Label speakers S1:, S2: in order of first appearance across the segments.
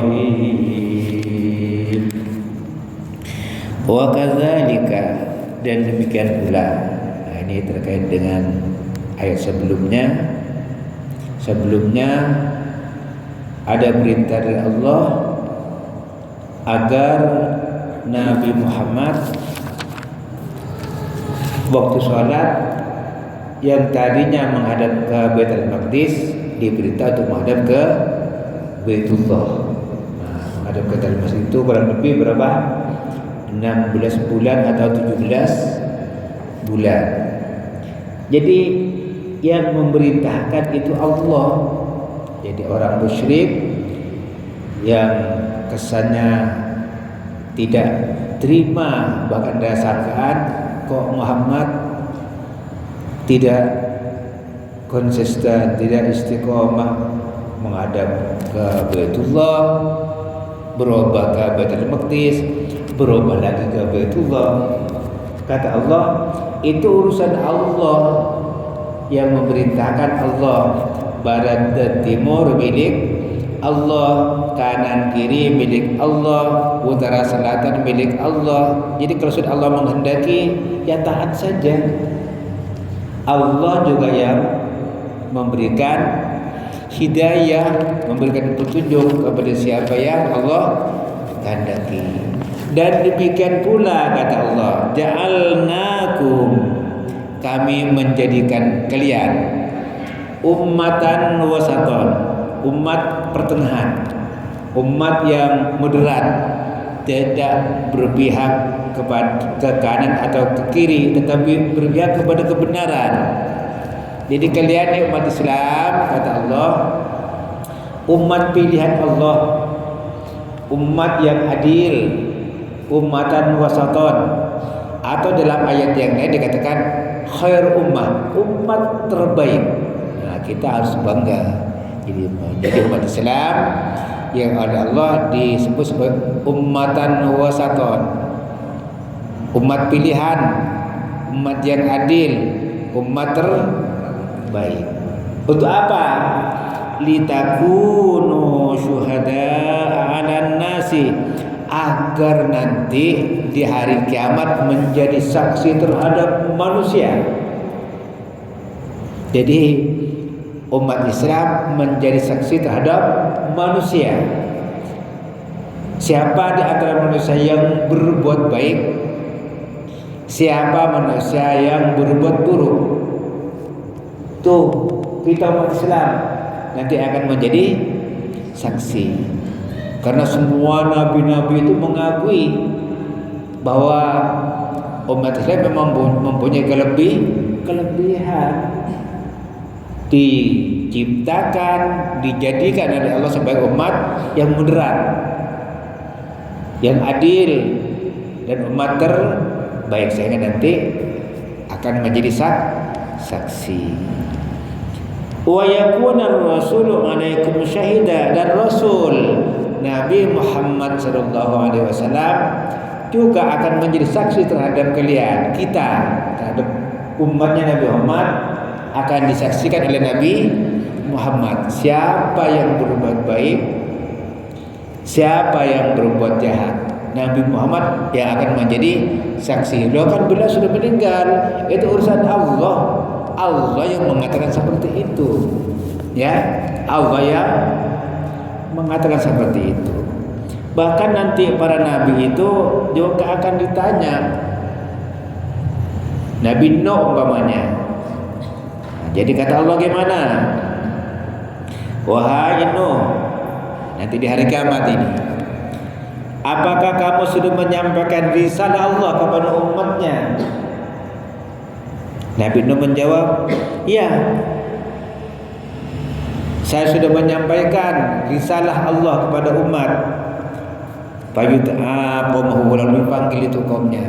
S1: Bismillahirrahmanirrahim. Wa kadzalika, dan demikian pula. Nah, ini terkait dengan ayat sebelumnya. Sebelumnya ada perintah dari Allah agar Nabi Muhammad waktu sholat yang tadinya menghadap ke Baitul Maqdis diberitahu untuk menghadap ke Baitullah. Nah, menghadap ke Baitul Maqdis itu kurang lebih berapa? 16 bulan atau 17 bulan. Jadi yang memerintahkan itu Allah. Jadi orang musyrik yang kesannya tidak terima, bahkan rasakan kok Muhammad tidak konsisten, tidak istiqomah menghadap ke Baitullah, berubah ke Baitul Maqdis, berubah lagi ke Baitullah. Kata Allah, itu urusan Allah, yang memerintahkan Allah. Barat dan timur milik Allah, kanan kiri milik Allah, utara selatan milik Allah. Jadi kalau sudah Allah menghendaki, ya taat saja. Allah juga yang memberikan hidayah, memberikan petunjuk kepada siapa yang Allah kehendaki. Dan demikian pula kata Allah, ja'alnakum, kami menjadikan kalian ummatan wasaton, umat pertengahan, umat yang moderat, tidak berpihak kepada ke kanan atau ke kiri, tetapi berpihak kepada kebenaran. Jadi kalian umat Islam, kata Allah, umat pilihan Allah, umat yang adil, ummatan wasaton, atau dalam ayat yang lain dikatakan khair ummah, umat terbaik. Nah, kita harus bangga jadi umat Islam yang oleh Allah disebut sebagai ummatan wasaton, umat pilihan, umat yang adil, umat terbaik. Untuk apa? Litakunu syuhada'a 'alan nasi, agar nanti di hari kiamat menjadi saksi terhadap manusia. Jadi umat Islam menjadi saksi terhadap manusia. Siapa di antara manusia yang berbuat baik, siapa manusia yang berbuat buruk, tuh kita umat Islam nanti akan menjadi saksi. Karena semua nabi-nabi itu mengakui bahwa umat Islam memang mempunyai kelebihan, diciptakan, dijadikan oleh Allah sebagai umat yang moderat, yang adil, dan umat terbaik, sehingga nanti akan menjadi saksi. Wa yakuna rasulu 'alaikum syahida, dan Rasul Nabi Muhammad SAW juga akan menjadi saksi terhadap kalian. Kita terhadap umatnya Nabi Muhammad akan disaksikan oleh Nabi Muhammad. Siapa yang berbuat baik, siapa yang berbuat jahat, Nabi Muhammad yang akan menjadi saksi. Loh, kan beliau sudah meninggal, itu urusan Allah. Allah yang mengatakan seperti itu, ya, Allah yang mengatakan seperti itu. Bahkan nanti para nabi itu juga akan ditanya. Nabi Nuh umpamanya. Jadi kata Allah gimana? Wahai Nuh, nanti di hari kiamat ini, apakah kamu sudah menyampaikan risalah Allah kepada umatnya? Nabi Nuh menjawab, ya, saya sudah menyampaikan risalah Allah kepada umat. Fayut'a qaumahu, lalu dipanggil itu kaumnya.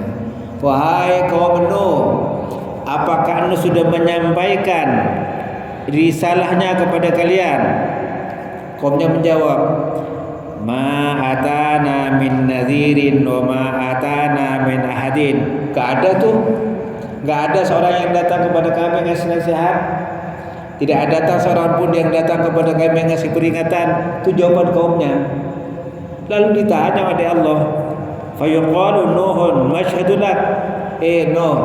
S1: Wahai kaum Nuh, apakah Nuh sudah menyampaikan risalahnya kepada kalian? Kaumnya menjawab, ma atana min nadhirin wa ma atana min ahadin. Gak ada seorang yang datang kepada kami ngasih nasihat. Tidak ada datang seorang pun yang datang kepada kami yang ngasih peringatan. Itu jawaban kaumnya. Lalu ditanya oleh Allah, fayuqalu Nuhun masyhadu lak. Nuh,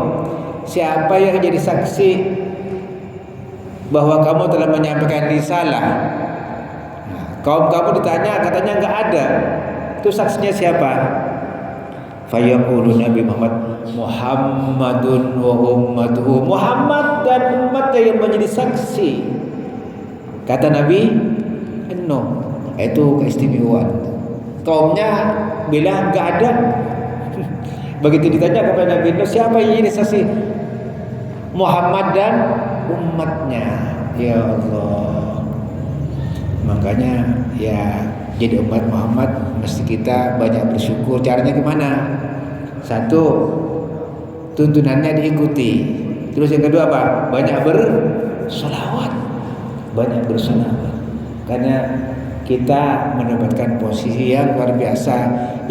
S1: siapa yang jadi saksi bahwa kamu telah menyampaikan risalah? Kaum kamu ditanya, katanya enggak ada. Itu saksinya siapa? Fayaqulu Nabi Muhammad, Muhammadun wa ummatuhu. Muhammad dan umatnya yang menjadi saksi. Kata Nabi, no, itu keistimewaan. Kaumnya bilang enggak ada. Begitu ditanya kepada Nabi, no, siapa yang jadi saksi? Muhammad dan umatnya. Ya Allah. Makanya ya, jadi umat Muhammad mesti kita banyak bersyukur. Caranya gimana? Satu, tuntunannya diikuti. Terus yang kedua apa? Banyak bersolawat. Banyak bersolawat. Karena kita mendapatkan posisi yang luar biasa.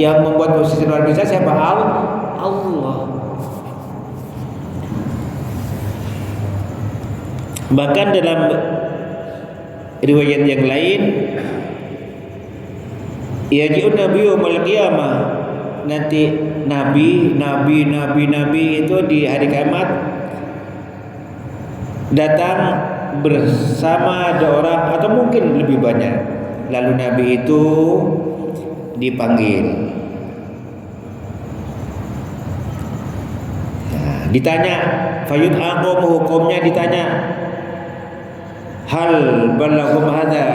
S1: Yang membuat posisi luar biasa siapa? Allah. Bahkan dalam riwayat yang lain, yaji'un nabiyyu yaumil qiyamah, nanti nabi itu di hari kiamat datang bersama ada orang atau mungkin lebih banyak. Lalu nabi itu dipanggil. Nah, ditanya, fayud'aqum, hukumnya ditanya, hal balagum hadza,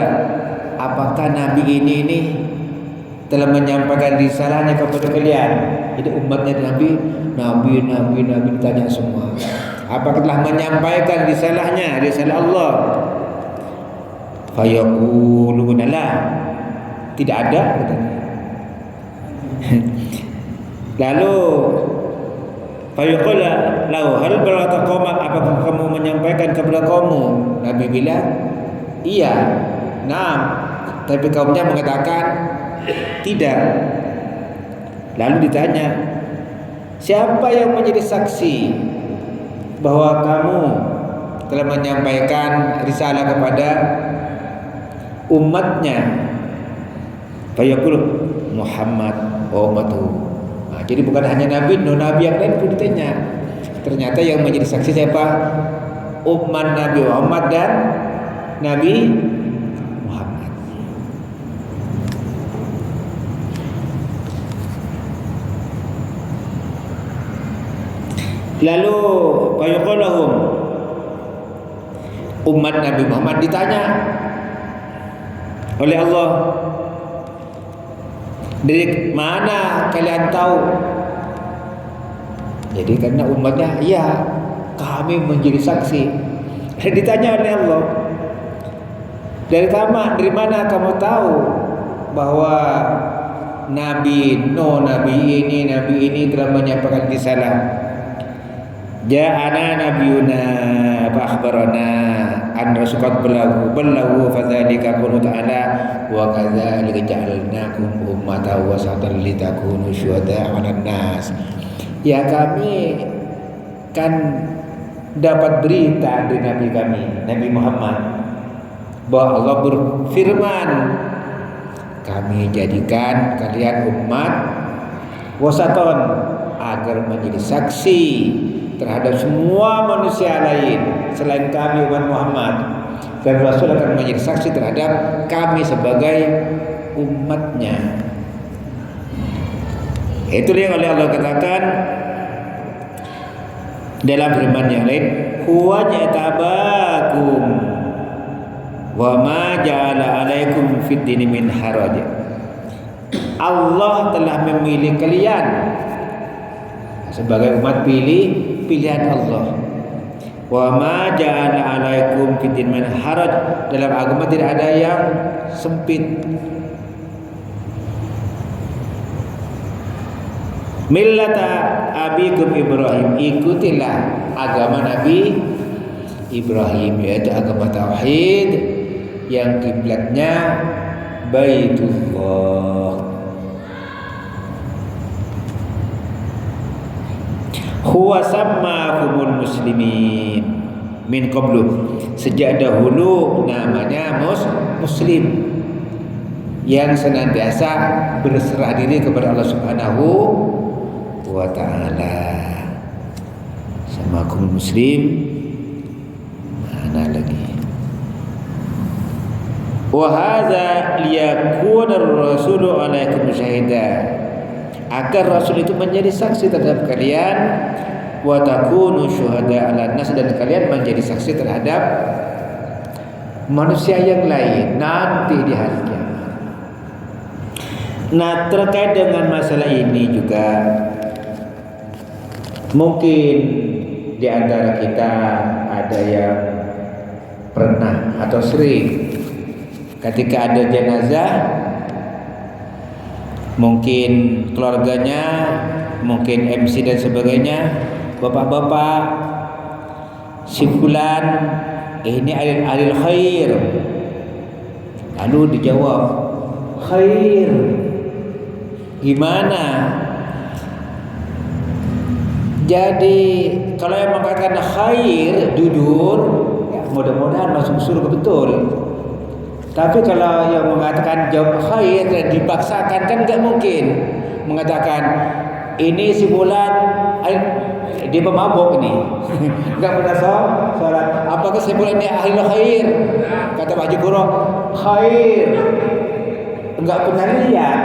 S1: apakah nabi ini telah menyampaikan risalahnya kepada kalian? Jadi umatnya nabi ditanya semua, apakah telah menyampaikan risalah Allah? Fayaquluna la, tidak ada, katanya. Lalu fayaqula lau hal balagha qaumak, apakah kamu menyampaikan kepada kaummu? Nabi bilang iya, nah, tapi kaumnya mengatakan tidak. Lalu ditanya, siapa yang menjadi saksi bahwa kamu telah menyampaikan risalah kepada umatnya? Fayaqul Muhammad wa ummatuhu. Nah, jadi bukan hanya nabi yang lain pun ditanya. Ternyata yang menjadi saksi siapa? Umat Nabi Muhammad dan Nabi Muhammad. Lalu fayaqulahum, umat Nabi Muhammad ditanya oleh Allah, dari mana kalian tahu? Jadi karena umatnya, iya, kami menjadi saksi. Ditanya oleh Allah, dari mana kamu tahu bahwa nabi ini telah menyampaikan risalah? Ja'ana nabiyuna fa akhbarana an rasulat balaghu fadzalika qulu ta'ala wa kadzalika ja'alnakum ummatan wasatan litakunu syuhada'a 'alan nas. Ya, kami kan dapat berita dari nabi kami, Nabi Muhammad, bahwa Allah berfirman, kami jadikan kalian umat wasaton, agar menjadi saksi terhadap semua manusia lain selain kami umat Muhammad, dan Rasul akan menjadi saksi terhadap kami sebagai umatnya. Itulah yang oleh Allah katakan dalam firman yang lain, huwa ja'tabakum wa ma ja'ala 'alaikum fid dini min haraj. Allah telah memilih kalian sebagai umat pilihan Allah. Wa ma ja'ala 'alaikum fid dini min haraj, dalam agama tidak ada yang sempit. Millata abikum Ibrahim, ikutilah agama Nabi Ibrahim, yaitu agama tauhid yang kiblatnya Baitullah. Huwa sammakumul muslimin min qablu, sejak dahulu namanya muslim. yang senantiasa berserah diri kepada Allah Subhanahu wa taala. Sama kaum muslim. Mana lagi? Wa hadza liyakuna ar-rasulu 'alaikum syahida. Agar Rasul itu menjadi saksi terhadap kalian, wa takunu syuhada 'alan nas, dan kalian menjadi saksi terhadap manusia yang lain nanti di hari kiamat. Nah, terkait dengan masalah ini juga mungkin di antara kita ada yang pernah atau sering ketika ada jenazah, mungkin keluarganya, mungkin MC dan sebagainya, bapak-bapak, si fulan ini alil khair, lalu dijawab khair gimana? Jadi kalau yang mengatakan khair jujur, ya mudah-mudahan masuk surga betul. Tapi kalau yang mengatakan jawab khair dan dipaksakan kan nggak mungkin. Mengatakan ini si fulan dia pemabuk ini, nggak pernah sholat. Apakah si fulan ini ahli khair? Kata Pak Jiburo khair, nggak pernah lihat,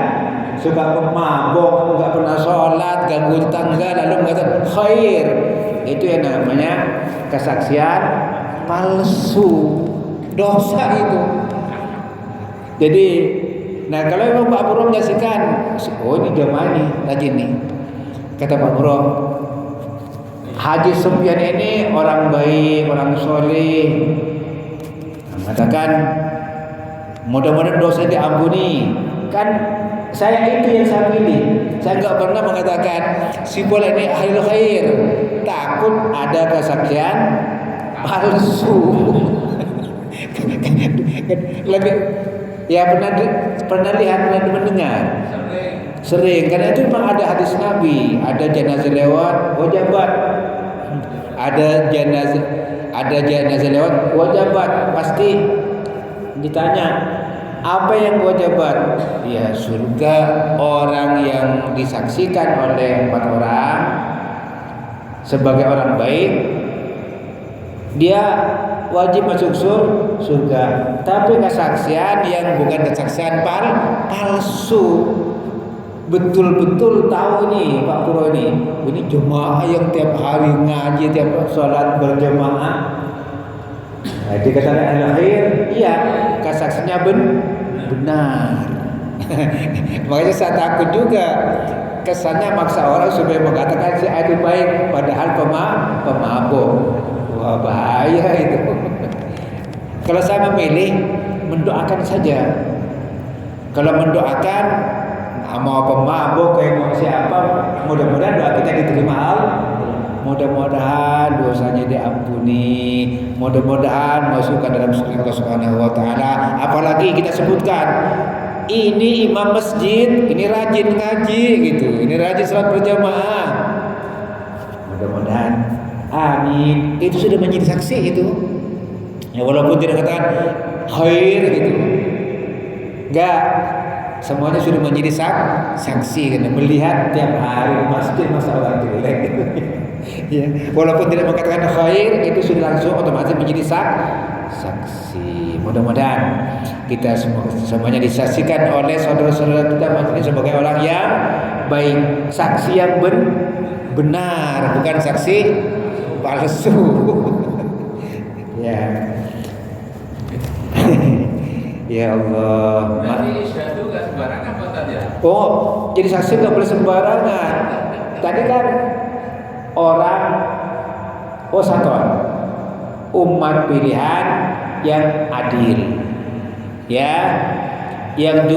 S1: suka pemabuk, nggak pernah sholat, ganggu tetangga, lalu mengatakan khair. Itu yang namanya kesaksian palsu, dosa itu. Jadi, nah kalau memang Pak Bro menyaksikan, oh ini jamaah nih, rajin nih. Kata Pak Bro, Haji Sufyan ini orang baik, orang soleh. Mengatakan, mudah-mudahan dosa diampuni. Kan saya itu yang saya pilih. Saya nggak pernah mengatakan si bola ini ahli khair. Takut ada kesaksian palsu. Lebih ya pernah lihat, pernah mendengar. Sering karena itu memang ada hadis Nabi, ada jenazah lewat wajabat. Ada jenazah lewat wajabat, pasti ditanya apa yang wajabat? Ya surga orang yang disaksikan oleh 4 orang sebagai orang baik, dia wajib masuk surga. Tapi kesaksian yang bukan kesaksian palsu, betul-betul tahu ini Pak Puro ini jemaah yang tiap hari ngaji, tiap sholat berjemaah. Nah, dikatakan al-khair, iya kesaksiannya benar. Makanya saya takut juga kesannya maksa orang supaya mengatakan si itu baik, padahal pemabuk. Wah bahaya itu. Kalau saya memilih mendoakan saja. Kalau mendoakan mau pemabuk kayak mau siapa, mudah-mudahan doa kita diterima mudah-mudahan dosanya diampuni, mudah-mudahan masukkan dalam surga Allah Subhanahu wa taala. Apalagi kita sebutkan ini imam masjid, ini rajin ngaji gitu, ini rajin salat berjamaah. Mudah-mudahan amin. Itu sudah menjadi saksi itu. Ya walaupun tidak katakan khair gitu. Enggak. Semuanya sudah menjadi saksi karena melihat tiap hari masjid masa orang jelek gitu. Ya, walaupun tidak mengatakan khair, itu sudah langsung otomatis menjadi saksi. Mudah-mudahan kita semuanya disaksikan oleh saudara-saudara kita sebagai orang yang baik, saksi yang benar, bukan saksi palsu. Ya. Ya Allah.
S2: Berarti syahdu gak sembarangan Pak Ustaz ya?
S1: Oh, jadi saksi nggak boleh sembarangan. Tadi kan orang umat pilihan yang adil, ya, yang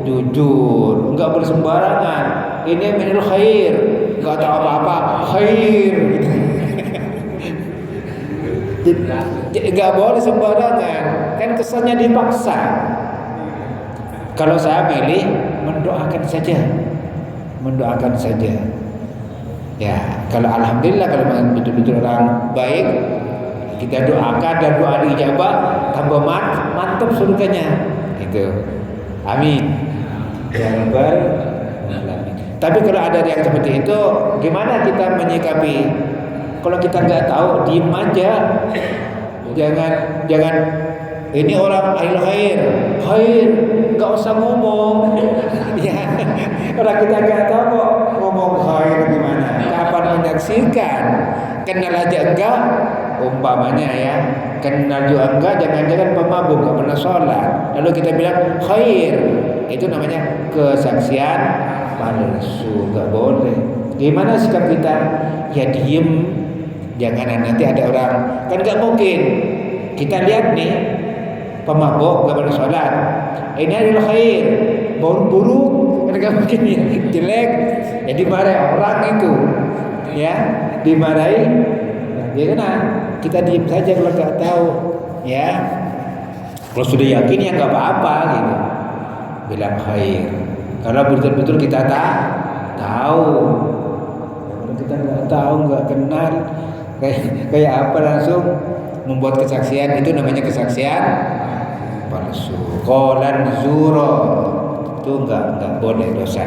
S1: jujur, nggak boleh sembarangan. Ini minul khair, nggak tahu apa-apa, khair. Nggak boleh sembarangan, kan kesannya dipaksa. Kalau saya pilih mendoakan saja. Ya, kalau alhamdulillah kalau betul-betul orang baik, kita doakan dan doa dijabah, tambah mantap surganya. Itu. Amin. Ya Rabbal alamin. Tapi kalau ada yang seperti itu, gimana kita menyikapi? Kalau kita nggak tahu, diem aja. Jangan ini orang ahli khair, nggak usah ngomong. Ya, orang kita nggak tahu kok ngomong khair gimana. Kapan menyaksikan? Kenal aja enggak, umpamanya ya. Kenal juga enggak, jangan-jangan pemabuk, nggak pernah sholat. Lalu kita bilang khair, itu namanya kesaksian palsu, nggak boleh. Gimana sikap kita? Ya diem, jangan nanti ada orang, kan nggak mungkin. Kita lihat nih pemabuk nggak pernah sholat, ini adalah khair, bau buruk, kan nggak mungkin ya, jelek, ya dimarahi orang itu, ya dimarahi. Ya kan, kita diem saja kalau nggak tahu, ya. Kalau sudah yakin ya nggak apa-apa gitu, bilang khair. Kalau betul-betul kita tahu, kalau kita nggak tahu, nggak kenal, kayak apa langsung membuat kesaksian, itu namanya kesaksian palsu. Qalan zuro, itu nggak boleh, dosa.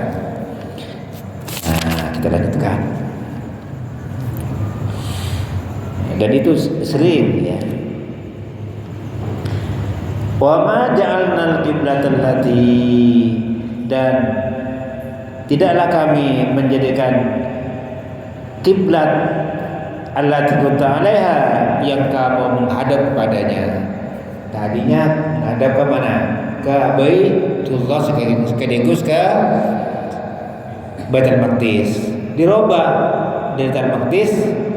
S1: Nah, kita lanjutkan. Dan itu sering ya. Wa ma ja'alnal qiblata allati, dan tidaklah kami menjadikan kiblat allati kunta 'alaiha, yang kamu menghadap kepadanya. Tadinya menghadap ke mana? Ke Baitullah, sekaligus ke Baitul Maqdis. Dirubah dari Baitul Maqdis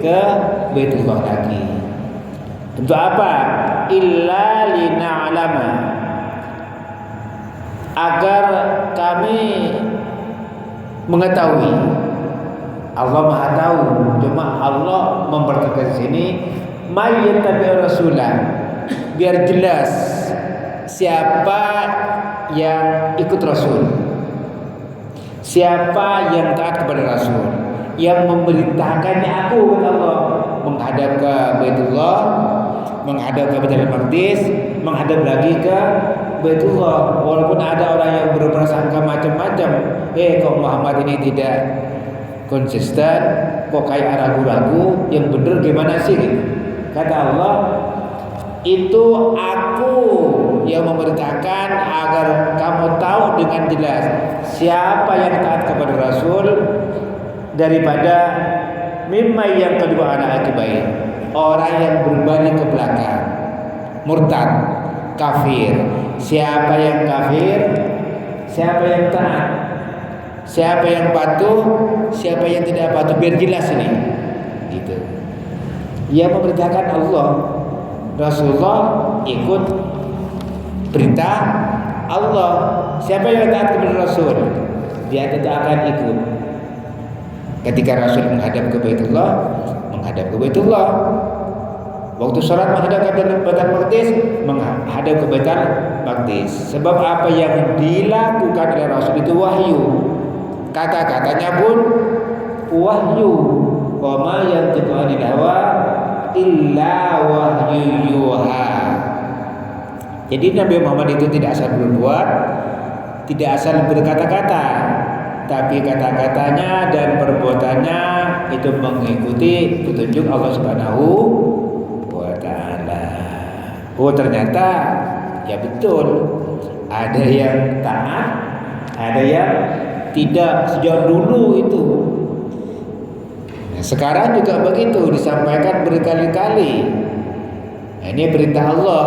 S1: ke Baitullah lagi. Untuk apa? Illa lina'lama, agar kami mengetahui. Allah Maha tahu, cuma Allah mempertegas sini mayyattabi rasulah, biar jelas siapa yang ikut Rasul, siapa yang taat kepada Rasul, yang memerintahkannya aku, kata Allah, menghadap ke Baitullah, menghadap ke Baitul Maqdis, menghadap lagi ke Baitullah. Walaupun ada orang yang berprasangka macam-macam, kok Muhammad ini tidak konsisten, kok kayak ragu-ragu, yang benar gimana sih? Kata Allah, itu aku yang memerintahkan agar kamu tahu dengan jelas siapa yang taat kepada Rasul daripada mimma yang kedua anak akibai, orang yang berbalik ke belakang, murtad, kafir. Siapa yang kafir, siapa yang taat, siapa yang patuh, siapa yang tidak patuh, biar jelas ini gitu. Yang memerintahkan Allah, Rasulullah ikut perintah Allah. Siapa yang taat kepada Rasul, dia tetap akan ikut. Ketika Rasul menghadap ke Baitullah, menghadap ke Baitullah. Waktu sholat menghadap ke Baitul Maqdis, menghadap ke Baitul Maqdis. Sebab apa yang dilakukan oleh Rasul itu wahyu, kata-katanya pun wahyu. Wa ma yantiqu 'anil hawa illa wahyu yuha. Jadi Nabi Muhammad itu tidak asal berbuat, tidak asal berkata-kata, tapi kata-katanya dan perbuatannya itu mengikuti petunjuk Allah Subhanahu wa taala. Oh, ternyata ya betul, ada yang taat, ada yang tidak sejak dulu itu. Nah, sekarang juga begitu, disampaikan berkali-kali. Nah, ini perintah Allah.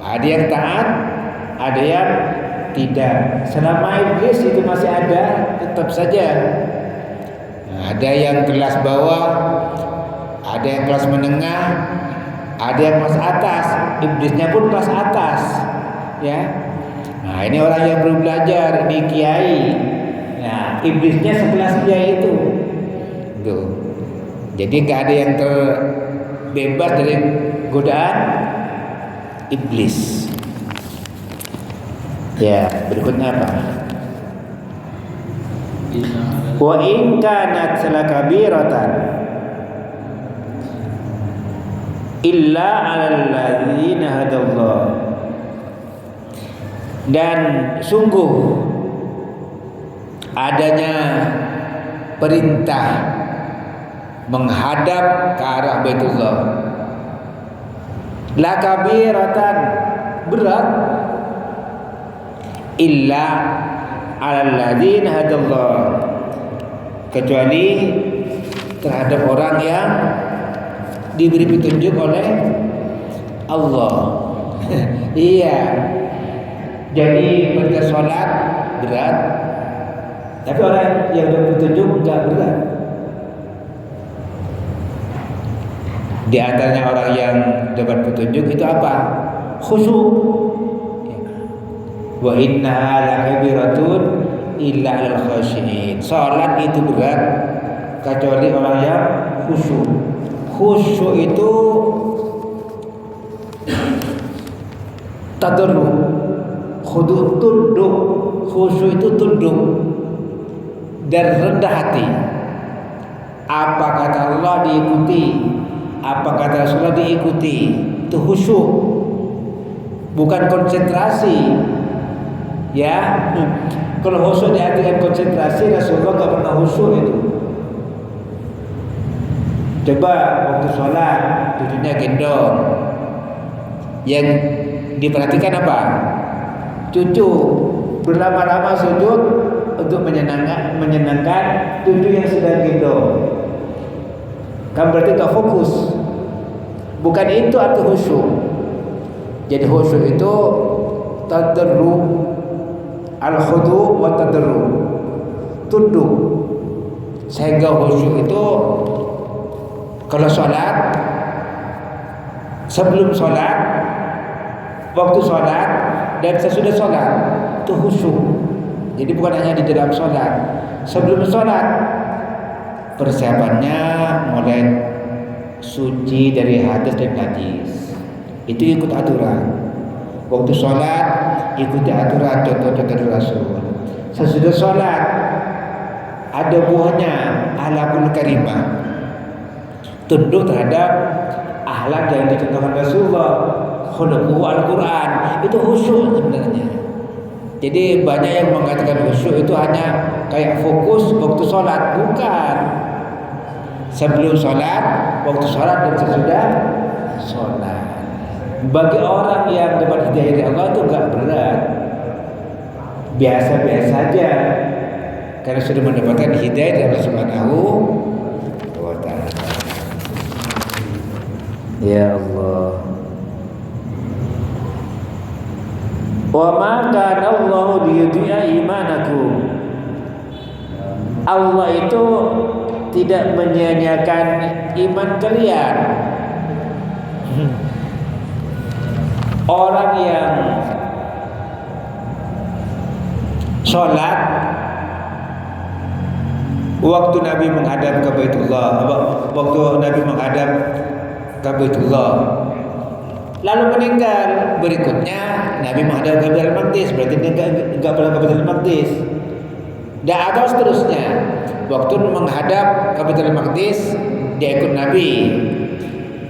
S1: Ada yang taat, ada yang tidak. Selama iblis itu masih ada, tetap saja. Nah, ada yang kelas bawah, ada yang kelas menengah, ada yang kelas atas. Iblisnya pun kelas atas, ya. Nah, ini orang yang belum belajar, ini kiai. Nah, iblisnya sekelas kiai itu. Tuh. Jadi nggak ada yang terbebas dari godaan iblis. Ya, berikutnya apa? Wa in kanat salakabiratan illa 'alal ladzina hadallah. Dan sungguh adanya perintah menghadap ke arah Baitullah la kabiratan, berat, illa alal ladzina hadallah, kecuali terhadap orang yang diberi petunjuk oleh Allah. Iya. Jadi perintah sholat berat, tapi orang yang dapat petunjuk enggak berat. Di antaranya orang yang dapat petunjuk itu apa? Khusyuk. Wa innaha lakabiratun illa 'alal khashiyin. Salat itu berat kecuali orang yang khusyuk. Khusyuk itu tadarruk, khudu, tunduk. Khusyuk itu tunduk dan rendah hati. Apa kata Allah diikuti, apa kata Rasulullah diikuti. Itu khusyuk, bukan konsentrasi. Ya, kalau khusyuk diartikan konsentrasi, Rasulullah nggak pernah khusyuk itu. Coba waktu sholat tujuhnya gendong, yang diperhatikan apa? Cucu. Berlama-lama sujud untuk menyenangkan cucu yang sedang gendong. Kan berarti gak fokus. Bukan itu arti khusyuk. Jadi khusyuk itu tadarruk, al-khudu' wa tadarruk, tunduk. Sehingga khusyuk itu kalau sholat, sebelum sholat, waktu sholat, dan sesudah sholat, itu khusyuk. Jadi bukan hanya di dalam sholat. Sebelum sholat, persiapannya mulai suci dari hadas dan najis. Itu ikut aturan. Waktu sholat, ikuti aturan contoh-contoh dari Rasul. Sesudah sholat, ada buahnya alaqul karimah, tunduk terhadap akhlak yang dicontohkan Rasulullah. Khuluquhu Al-Quran, itu khusyuk sebenarnya. Jadi banyak yang mengatakan khusyuk itu hanya kayak fokus waktu sholat. Bukan. Sebelum sholat, waktu sholat, dan sesudah sholat. Bagi orang yang dapat hidayah dari Allah itu gak berat, biasa-biasa saja, karena sudah mendapatkan hidayah dari Allah Subhanahu wa ta'ala. Ya Allah. Wa ma kana Allahu liyudhi'a imanakum. Allah itu tidak menyia-nyiakan iman kalian. Orang yang sholat waktu Nabi menghadap ke Baitullah, waktu Nabi menghadap ke Baitullah, lalu meninggal, berikutnya Nabi menghadap ke Baitul Maqdis, berarti dia enggak pernah ke Baitul Maqdis. Dan atau seterusnya, waktu menghadap ke Baitul Maqdis dia ikut Nabi.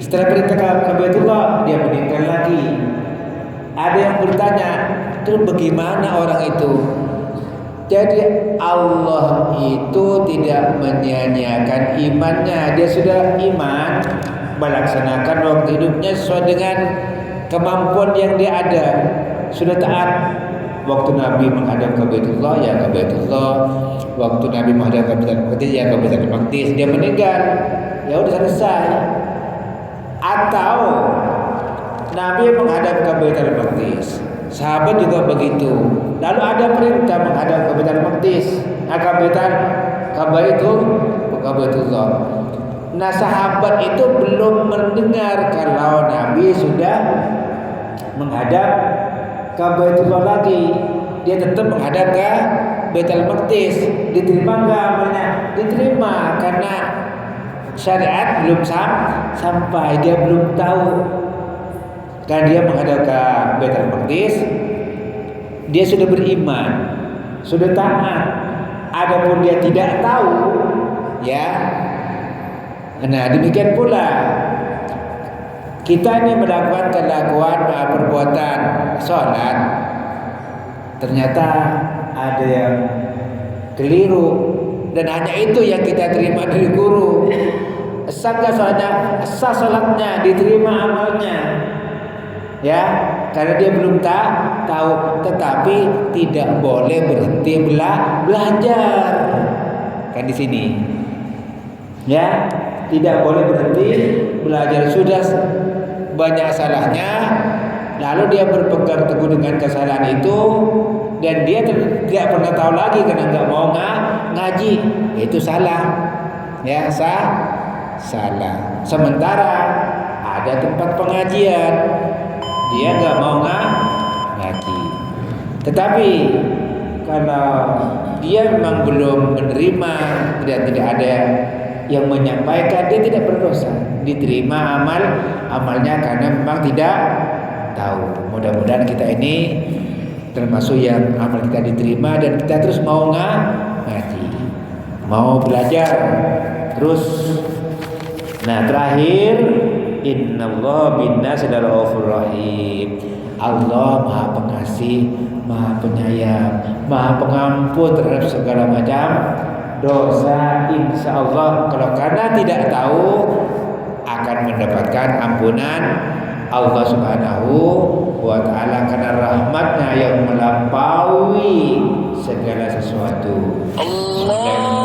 S1: Setelah perintah ke Baitullah dia meninggal lagi. Ada yang bertanya, terus bagaimana orang itu? Jadi Allah itu tidak menyia-nyiakan imannya. Dia sudah iman, melaksanakan waktu hidupnya sesuai dengan kemampuan yang dia ada. Sudah taat. Waktu Nabi menghadap ke Baitullah, ya ke Baitullah. Waktu Nabi menghadap ke Baitul Maqdis, ya ke Baitul Maqdis. Dia meninggal, ya udah selesai. Atau Nabi menghadap ke Baitul Maqdis, sahabat juga begitu. Lalu ada perintah menghadap ke Baitul Maqdis, ke Baitullah. Nah, sahabat itu belum mendengar kalau Nabi sudah menghadap ke Baitullah lagi. Dia tetap menghadap ke Baitul Maqdis. Diterima enggak amalnya? Diterima, karena syariat belum sampai, dia belum tahu. Karena dia menghadap ke Baitul Maqdis, dia sudah beriman, sudah taat. Adapun dia tidak tahu, ya. Nah, demikian pula kita ini melakukan kelakuan perbuatan sholat, ternyata ada yang keliru dan hanya itu yang kita terima dari guru. Sah nggak sholatnya? Sah sholatnya, diterima amalnya. Ya, karena dia belum tahu, tetapi tidak boleh berhenti belajar. Kan di sini. Ya, tidak boleh berhenti belajar. Sudah banyak salahnya, lalu dia berpegang teguh dengan kesalahan itu, dan dia tidak pernah tahu lagi karena nggak mau ngaji. Itu salah. Ya, salah. Sementara ada tempat pengajian, dia nggak mau ngaji. Tetapi kalau dia memang belum menerima dan tidak ada yang menyampaikan, dia tidak berdosa, diterima amalnya karena memang tidak tahu. Mudah-mudahan kita ini termasuk yang amal kita diterima dan kita terus mau ngaji, mau belajar terus. Nah, terakhir, innallaha bin-nasi laraufur rahim. Allah Maha Pengasih, Maha Penyayang, Maha Pengampun terhadap segala macam dosa. Insya Allah kalau karena tidak tahu akan mendapatkan ampunan Allah Subhanahu wa ta'ala karena rahmatnya yang melampaui segala sesuatu. Allah